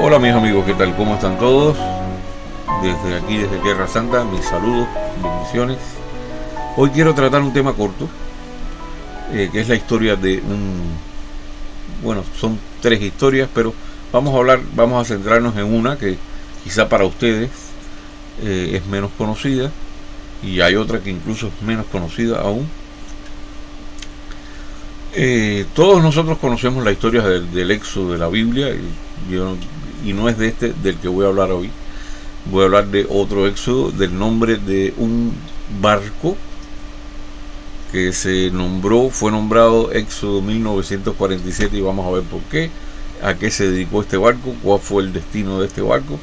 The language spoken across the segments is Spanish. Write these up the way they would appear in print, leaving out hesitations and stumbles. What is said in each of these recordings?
Hola mis amigos, ¿qué tal? ¿Cómo están todos? Desde aquí, desde Tierra Santa, mis saludos, bendiciones. Hoy quiero tratar un tema corto, que es la historia de bueno, son tres historias, pero vamos a centrarnos en una que quizá para ustedes es menos conocida, y hay otra que incluso es menos conocida aún. Todos nosotros conocemos la historia del éxodo de la Biblia, y no es de este del que voy a hablar hoy. Voy a hablar de otro éxodo, del nombre de un barco que fue nombrado Éxodo 1947, y vamos a ver por qué, a qué se dedicó este barco, cuál fue el destino de este barco,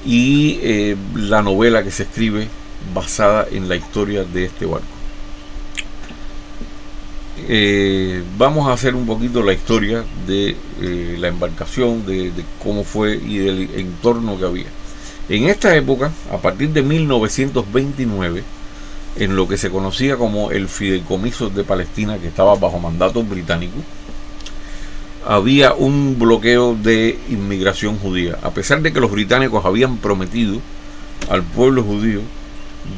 y la novela que se escribe basada en la historia de este barco. Vamos a hacer un poquito la historia de la embarcación, de cómo fue y del entorno que había. En esta época, a partir de 1929, en lo que se conocía como el Fideicomiso de Palestina, que estaba bajo mandato británico, había un bloqueo de inmigración judía, a pesar de que los británicos habían prometido al pueblo judío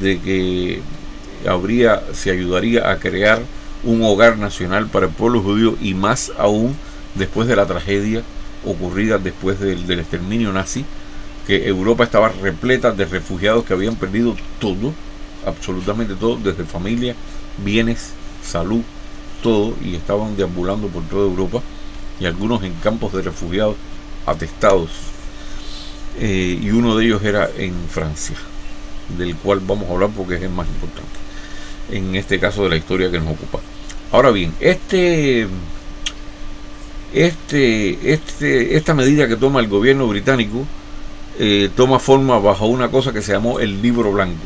de que se ayudaría a crear un hogar nacional para el pueblo judío, y más aún después de la tragedia ocurrida después del exterminio nazi, que Europa estaba repleta de refugiados que habían perdido todo, absolutamente todo, desde familia, bienes, salud, todo, y estaban deambulando por toda Europa, y algunos en campos de refugiados atestados, y uno de ellos era en Francia, del cual vamos a hablar porque es el más importante en este caso de la historia que nos ocupa. Ahora bien, esta medida que toma el gobierno británico toma forma bajo una cosa que se llamó el Libro Blanco.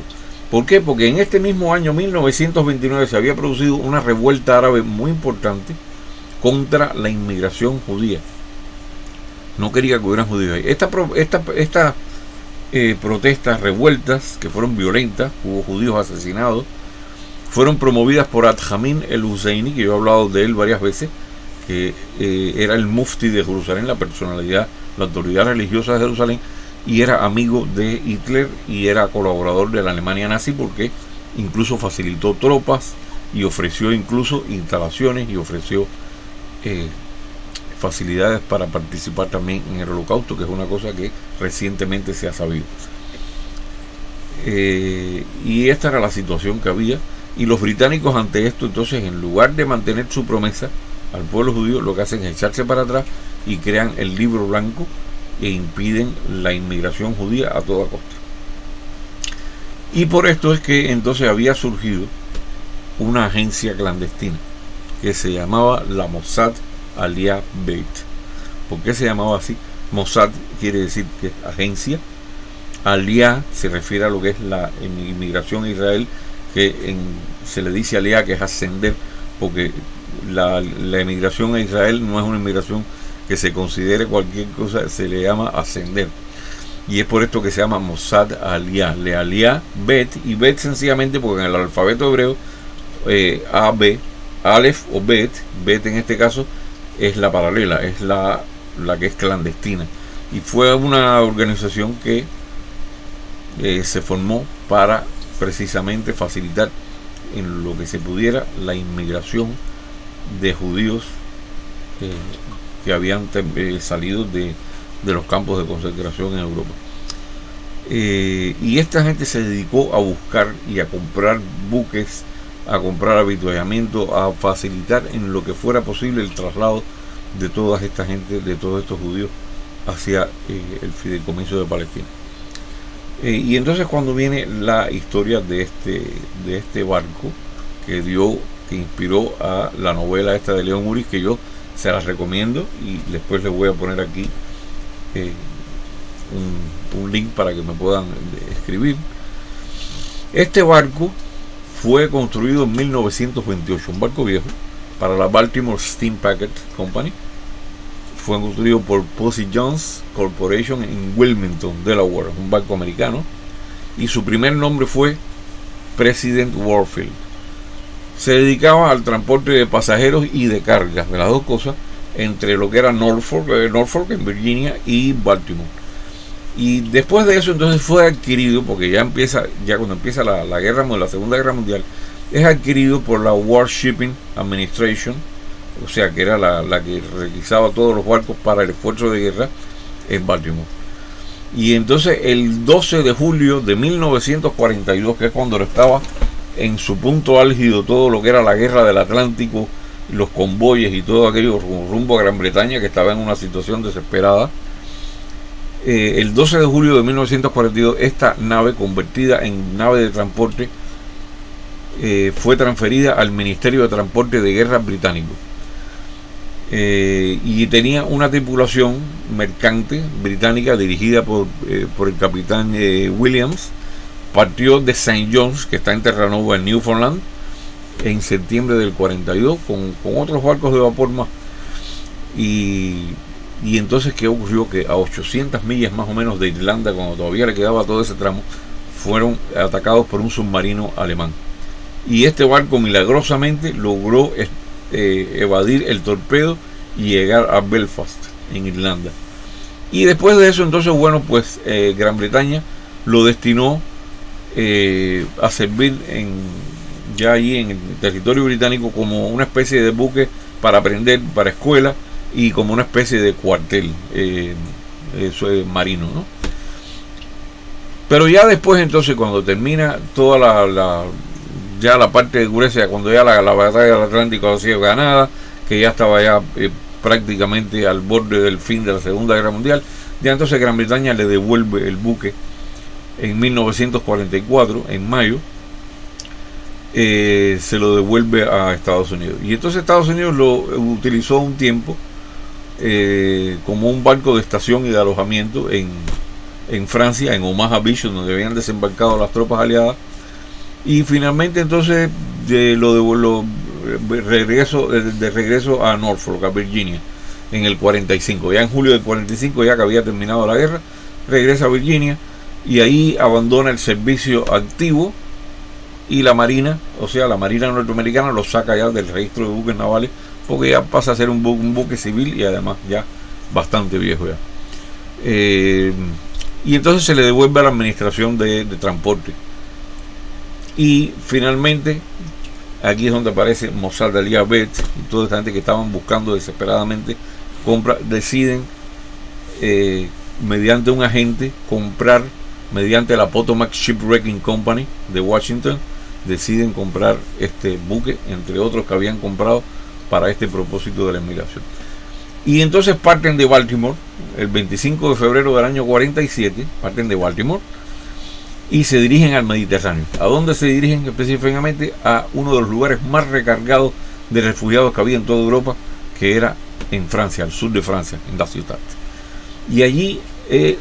¿Por qué? Porque en este mismo año 1929 se había producido una revuelta árabe muy importante contra la inmigración judía. No quería que hubieran judíos ahí. Estas protestas, revueltas, que fueron violentas, hubo judíos asesinados, fueron promovidas por Ad-Jamin el-Husseini, que yo he hablado de él varias veces, que era el mufti de Jerusalén, la personalidad, la autoridad religiosa de Jerusalén, y era amigo de Hitler y era colaborador de la Alemania nazi, porque incluso facilitó tropas y ofreció incluso instalaciones y ofreció facilidades para participar también en el Holocausto, que es una cosa que recientemente se ha sabido. Y esta era la situación que había. Y los británicos, ante esto, entonces, en lugar de mantener su promesa al pueblo judío, lo que hacen es echarse para atrás y crean el Libro Blanco e impiden la inmigración judía a toda costa. Y por esto es que entonces había surgido una agencia clandestina que se llamaba la Mossad Aliyah Beit. ¿Por qué se llamaba así? Mossad quiere decir que es agencia. Aliyah se refiere a lo que es la inmigración a Israel, que se le dice aliyah, que es ascender, porque la emigración a Israel no es una inmigración que se considere cualquier cosa, se le llama ascender, y es por esto que se llama Mossad Aliyah, le Aliyah Bet, y Bet sencillamente porque en el alfabeto hebreo A, B, Aleph o Bet en este caso es la paralela, es la que es clandestina, y fue una organización que se formó para precisamente facilitar en lo que se pudiera la inmigración de judíos que habían salido de los campos de concentración en Europa. Y esta gente se dedicó a buscar y a comprar buques, a comprar avituallamiento, a facilitar en lo que fuera posible el traslado de toda esta gente, de todos estos judíos, hacia el Fideicomiso de Palestina. Y entonces cuando viene la historia de este barco que inspiró a la novela esta de León Uris, que yo se las recomiendo, y después les voy a poner aquí un link para que me puedan escribir. Este barco fue construido en 1928, un barco viejo, para la Baltimore Steam Packet Company. Fue construido por Posey Jones Corporation en Wilmington, Delaware, un barco americano, y su primer nombre fue President Warfield. Se dedicaba al transporte de pasajeros y de cargas, de las dos cosas, entre lo que era Norfolk en Virginia y Baltimore. Y después de eso entonces fue adquirido, porque ya cuando empieza la Segunda Guerra Mundial, es adquirido por la Warshipping Administration, o sea que era la que requisaba todos los barcos para el esfuerzo de guerra en Baltimore. Y entonces el 12 de julio de 1942, que es cuando estaba en su punto álgido todo lo que era la guerra del Atlántico, los convoyes y todo aquello rumbo a Gran Bretaña, que estaba en una situación desesperada, el 12 de julio de 1942 esta nave, convertida en nave de transporte, fue transferida al Ministerio de Transporte de Guerra británico, y tenía una tripulación mercante británica dirigida por el capitán Williams. Partió de St. John's, que está en Terranova, en Newfoundland, en septiembre del 42 con otros barcos de vapor más. Y entonces, ¿qué ocurrió? Que a 800 millas más o menos de Irlanda, cuando todavía le quedaba todo ese tramo, fueron atacados por un submarino alemán. Y este barco milagrosamente logró evadir el torpedo y llegar a Belfast, en Irlanda. Y después de eso, entonces, bueno, pues Gran Bretaña lo destinó a servir ya allí en el territorio británico como una especie de buque para aprender, para escuela, y como una especie de cuartel marino, ¿no? Pero ya después, entonces, cuando termina toda la parte gruesa, cuando ya la batalla del Atlántico ha sido ganada, que ya estaba ya prácticamente al borde del fin de la Segunda Guerra Mundial, ya entonces Gran Bretaña le devuelve el buque en 1944, en mayo, se lo devuelve a Estados Unidos. Y entonces Estados Unidos lo utilizó un tiempo como un barco de estación y de alojamiento en Francia, en Omaha Beach, donde habían desembarcado las tropas aliadas. Y finalmente entonces de regreso a Norfolk, a Virginia, en el 45. Ya en julio del 45, ya que había terminado la guerra, regresa a Virginia y ahí abandona el servicio activo, y la Marina, o sea, la Marina norteamericana, lo saca ya del registro de buques navales, porque ya pasa a ser un buque civil, y además ya bastante viejo ya. Y entonces se le devuelve a la administración de transporte. Y finalmente, aquí es donde aparece Mossad Ali Abed y toda esta gente que estaban buscando desesperadamente deciden, mediante un agente, comprar, mediante la Potomac Shipwrecking Company de Washington, deciden comprar este buque, entre otros que habían comprado para este propósito de la emigración. Y entonces parten de Baltimore el 25 de febrero del año 47, parten de Baltimore y se dirigen al Mediterráneo. ¿A dónde se dirigen específicamente? A uno de los lugares más recargados de refugiados que había en toda Europa, que era en Francia, al sur de Francia, en la ciudad. Y allí hay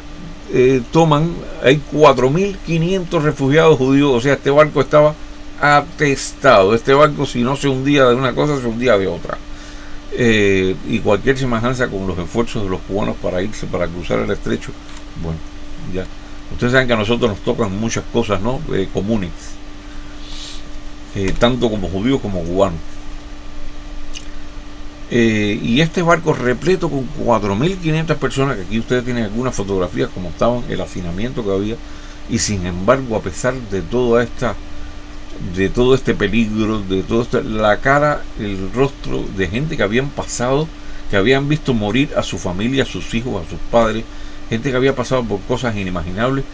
4.500 refugiados judíos. O sea, este barco estaba atestado. Este barco, si no se hundía de una cosa, se hundía de otra. Y cualquier semejanza con los esfuerzos de los cubanos para cruzar el estrecho, bueno, ya ustedes saben que a nosotros nos tocan muchas cosas, ¿no? Comunes, tanto como judíos como cubanos. Y este barco repleto con 4.500 personas, que aquí ustedes tienen algunas fotografías como estaban, el hacinamiento que había, y sin embargo, a pesar de todo este peligro, de todo esto, la cara, el rostro de gente que habían pasado, que habían visto morir a su familia, a sus hijos, a sus padres, gente que había pasado por cosas inimaginables,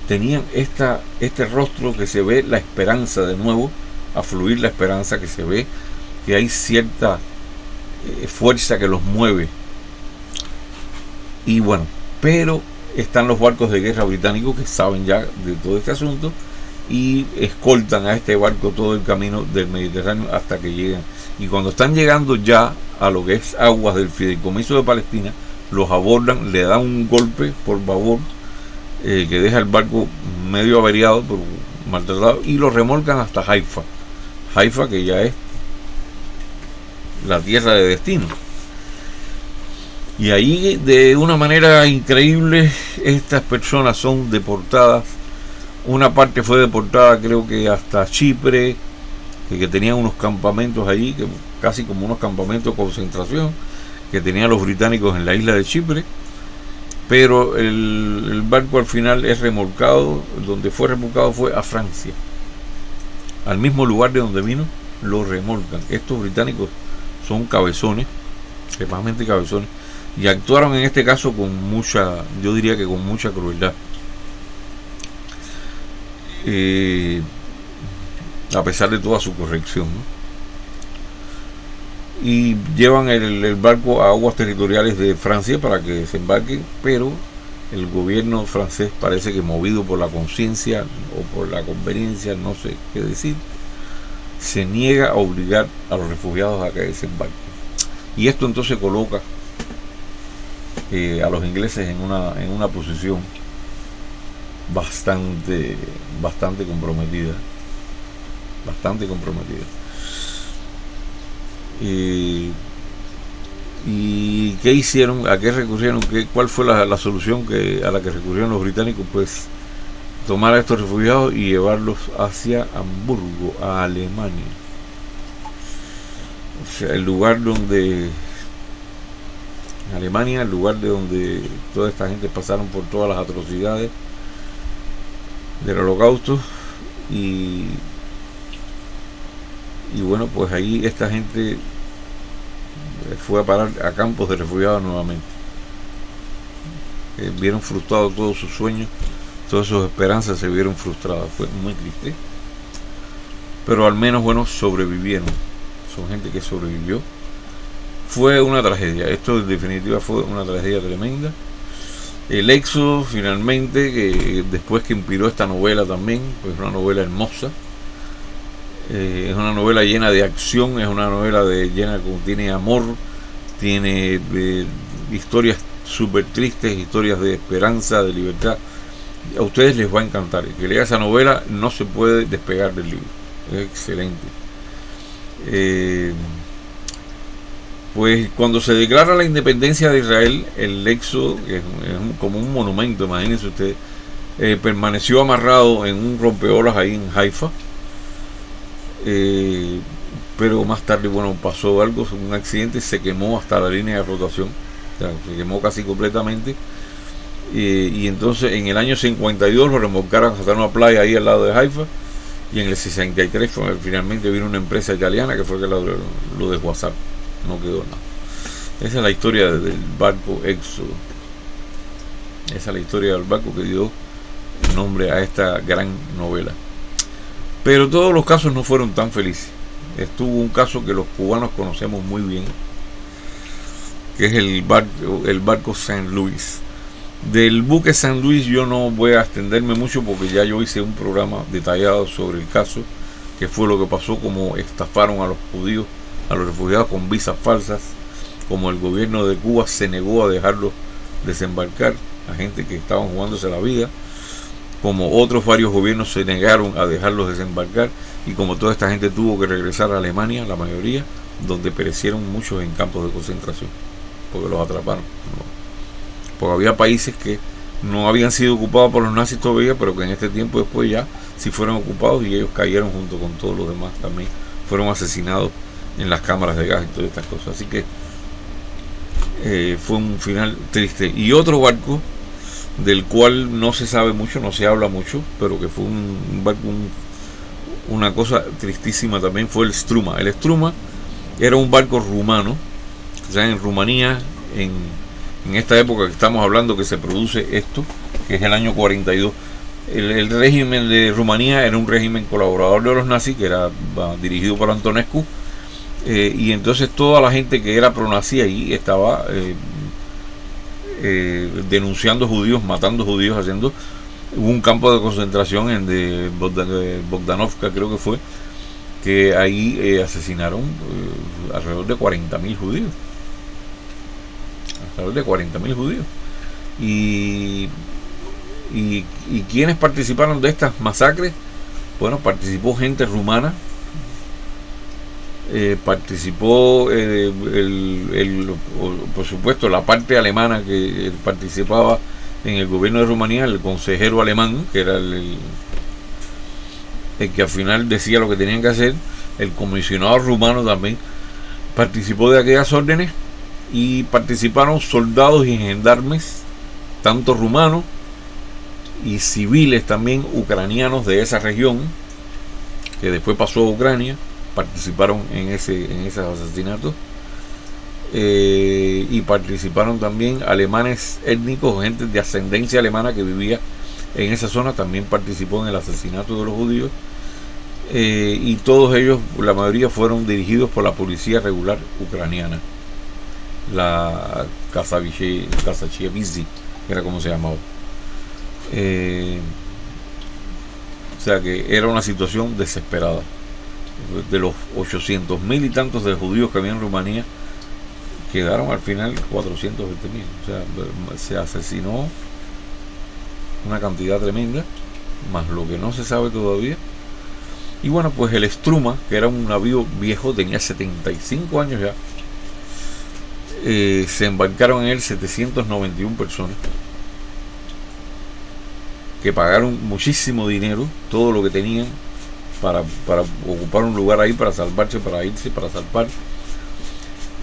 tenían este rostro que se ve la esperanza de nuevo, a fluir la esperanza, que se ve que hay cierta fuerza que los mueve. Y bueno, pero están los barcos de guerra británicos que saben ya de todo este asunto y escoltan a este barco todo el camino del Mediterráneo hasta que llegan. Y cuando están llegando ya a lo que es aguas del Fideicomiso de Palestina, los abordan, le dan un golpe por babor, que deja el barco medio averiado, por maltratado, y lo remolcan hasta Haifa, que ya es la tierra de destino. Y ahí, de una manera increíble, estas personas son deportadas. Una parte fue deportada, creo que hasta Chipre, que tenían unos campamentos allí, que casi como unos campamentos de concentración, que tenían los británicos en la isla de Chipre, pero el barco al final es remolcado. Donde fue remolcado fue a Francia, al mismo lugar de donde vino, lo remolcan. Estos británicos son cabezones, extremadamente cabezones, y actuaron en este caso con mucha, yo diría que con mucha crueldad, a pesar de toda su corrección, ¿no? Y llevan el barco a aguas territoriales de Francia para que desembarque, pero el gobierno francés, parece que movido por la conciencia o por la conveniencia, no sé qué decir, se niega a obligar a los refugiados a que desembarquen. Y esto entonces coloca a los ingleses en una posición bastante comprometida, ¿y qué hicieron? ¿A qué recurrieron? ¿Cuál fue la solución a la que recurrieron los británicos? Pues tomar a estos refugiados y llevarlos hacia Hamburgo, a Alemania. O sea, el lugar de donde toda esta gente pasaron por todas las atrocidades del Holocausto. Y bueno, pues ahí esta gente fue a parar a campos de refugiados nuevamente. Vieron frustrados todos sus sueños, todas sus esperanzas se vieron frustradas. Fue muy triste, pero al menos, bueno, sobrevivieron. Son gente que sobrevivió. Fue una tragedia, esto en definitiva fue una tragedia tremenda. El éxodo finalmente, que después que inspiró esta novela también, pues una novela hermosa. Es una novela llena de acción, es una novela tiene amor, tiene historias súper tristes, historias de esperanza, de libertad. A ustedes les va a encantar. El que lea esa novela no se puede despegar del libro. Es excelente. Pues cuando se declara la independencia de Israel, el éxodo, que es como un monumento, imagínense ustedes, permaneció amarrado en un rompeolas ahí en Haifa. Pero más tarde, bueno, pasó algo, un accidente, se quemó hasta la línea de flotación, o sea, se quemó casi completamente, y entonces en el año 52 lo remolcaron hasta una playa ahí al lado de Haifa, y en el 63 finalmente vino una empresa italiana que fue que lo desguazaron, no quedó nada. Esa es la historia del barco Éxodo, esa es la historia del barco que dio nombre a esta gran novela. Pero todos los casos no fueron tan felices. Estuvo un caso que los cubanos conocemos muy bien, que es el barco San Luis. Del buque San Luis yo no voy a extenderme mucho porque ya yo hice un programa detallado sobre el caso, que fue lo que pasó, como estafaron a los judíos, a los refugiados con visas falsas, como el gobierno de Cuba se negó a dejarlos desembarcar, a gente que estaban jugándose la vida, como otros varios gobiernos se negaron a dejarlos desembarcar, y como toda esta gente tuvo que regresar a Alemania, la mayoría, donde perecieron muchos en campos de concentración, porque los atraparon, ¿no? Porque había países que no habían sido ocupados por los nazis todavía, pero que en este tiempo después ya sí fueron ocupados, y ellos cayeron junto con todos los demás también, fueron asesinados en las cámaras de gas y todas estas cosas. Así que fue un final triste. Y otro barco del cual no se sabe mucho, no se habla mucho, pero que fue un barco, una cosa tristísima también, fue el Struma. El Struma era un barco rumano, o sea, en Rumanía, en esta época que estamos hablando que se produce esto, que es el año 42, el régimen de Rumanía era un régimen colaborador de los nazis, que era dirigido por Antonescu, y entonces toda la gente que era pronazi ahí estaba denunciando judíos, matando judíos, hubo un campo de concentración de Bogdanovka, creo que fue, que ahí asesinaron alrededor de 40.000 judíos. Alrededor de 40.000 judíos. Y ¿quiénes participaron de estas masacres? Bueno, participó gente rumana, participó por supuesto la parte alemana que participaba en el gobierno de Rumanía, el consejero alemán, que era el que al final decía lo que tenían que hacer. El comisionado rumano también participó de aquellas órdenes, y participaron soldados y gendarmes, tanto rumanos y civiles también ucranianos de esa región, que después pasó a Ucrania, participaron en esos asesinatos. Y participaron también alemanes étnicos, gente de ascendencia alemana que vivía en esa zona, también participó en el asesinato de los judíos. Y todos ellos, la mayoría, fueron dirigidos por la policía regular ucraniana, la Kazachievisi, que era como se llamaba. O sea que era una situación desesperada. De los 800.000 y tantos de judíos que había en Rumanía, quedaron al final 420.000. O sea, se asesinó una cantidad tremenda, más lo que no se sabe todavía. Y bueno, pues el Struma, que era un navío viejo, tenía 75 años ya, se embarcaron en él 791 personas que pagaron muchísimo dinero, todo lo que tenían para ocupar un lugar ahí, para salvarse, para irse, para salvar.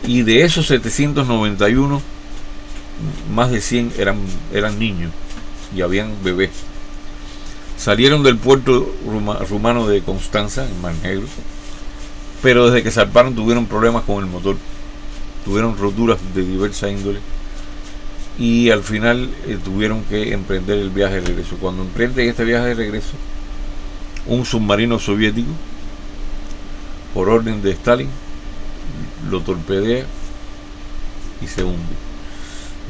Y de esos 791, más de 100 eran niños y habían bebés. Salieron del puerto rumano de Constanza, en Mar Negro, pero desde que zarparon tuvieron problemas con el motor, tuvieron roturas de diversa índole, y al final tuvieron que emprender el viaje de regreso. Cuando emprenden este viaje de regreso, un submarino soviético, por orden de Stalin, lo torpedea y se hunde.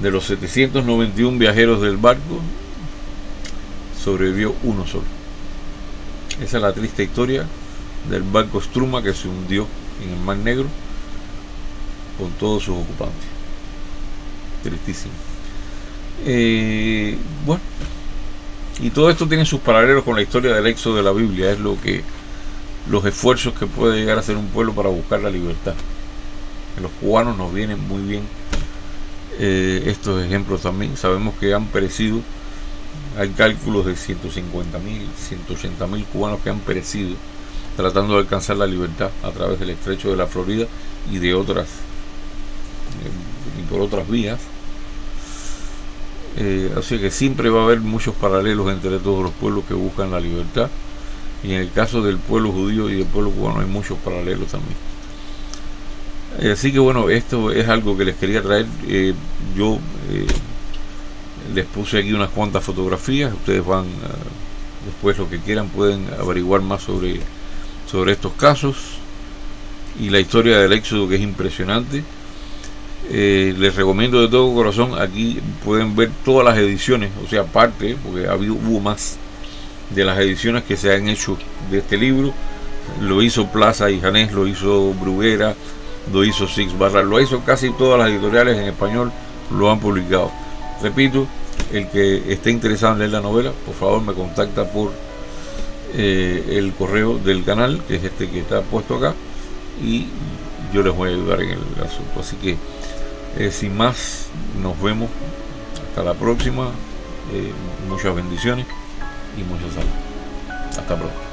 De los 791 viajeros del barco, sobrevivió uno solo. Esa es la triste historia del barco Struma, que se hundió en el Mar Negro con todos sus ocupantes. Tristísimo. Bueno, y todo esto tiene sus paralelos con la historia del éxodo de la Biblia. Es los esfuerzos que puede llegar a hacer un pueblo para buscar la libertad. A los cubanos nos vienen muy bien estos ejemplos también. Sabemos que han perecido, hay cálculos de 150.000, 180.000 cubanos que han perecido tratando de alcanzar la libertad a través del estrecho de la Florida y de otras y por otras vías. Así que siempre va a haber muchos paralelos entre todos los pueblos que buscan la libertad, y en el caso del pueblo judío y del pueblo cubano hay muchos paralelos también. Así que bueno, esto es algo que les quería traer. Yo les puse aquí unas cuantas fotografías. Ustedes van después, lo que quieran, pueden averiguar más sobre estos casos y la historia del éxodo, que es impresionante. Les recomiendo de todo corazón. Aquí pueden ver todas las ediciones, o sea, aparte, porque hubo más de las ediciones que se han hecho de este libro. Lo hizo Plaza y Janés, lo hizo Bruguera, lo hizo Six Barra, lo hizo casi todas las editoriales en español, lo han publicado. Repito, el que esté interesado en leer la novela, por favor me contacta por el correo del canal, que es este que está puesto acá, y yo les voy a ayudar en el asunto. Así que sin más, nos vemos hasta la próxima. Muchas bendiciones y mucha salud. Hasta pronto.